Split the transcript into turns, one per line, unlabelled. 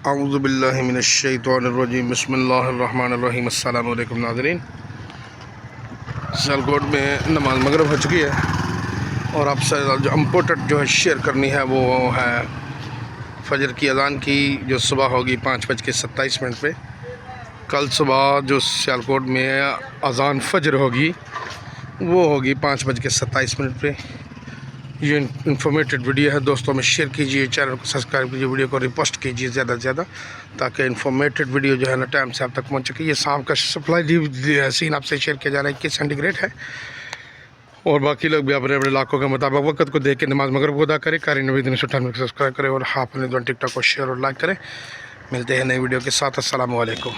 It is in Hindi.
औज़ुबिल्लाहि मिनश्शैतानिर्रजीम बिस्मिल्लाहिर्रहमानिर्रहीम। अस्सलाम वालेकुम नाज़रीन, सियालकोट में नमाज मगरिब हो चुकी है और आपसे जो इम्पोर्टेंट जो है शेयर करनी है वो है फजर की अज़ान की, जो सुबह होगी 5:27 पे। कल सुबह जो सियालकोट में अज़ान फजर होगी वो होगी 5:27 पे। ये इन्फॉर्मेटिव वीडियो है, दोस्तों में शेयर कीजिए, चैनल को सब्सक्राइब कीजिए, वीडियो को रिपोस्ट कीजिए ज़्यादा से ज़्यादा, ताकि इन्फॉर्मेटिव वीडियो जो है ना टाइम से आप तक पहुँच सके। ये शाम का सप्लाई सीन आपसे शेयर किया जा रहा है, 21 सेंटीग्रेड है और बाकी लोग भी अपने अपने इलाकों के मुताबिक वक्त को देख के नमाज मगरिब को अदा करें। कारी नबी दिन को सब्सक्राइब करें और हाँ अपने टिकटॉक को शेयर और लाइक करें। मिलते हैं नई वीडियो के साथ। अस्सलाम वालेकुम।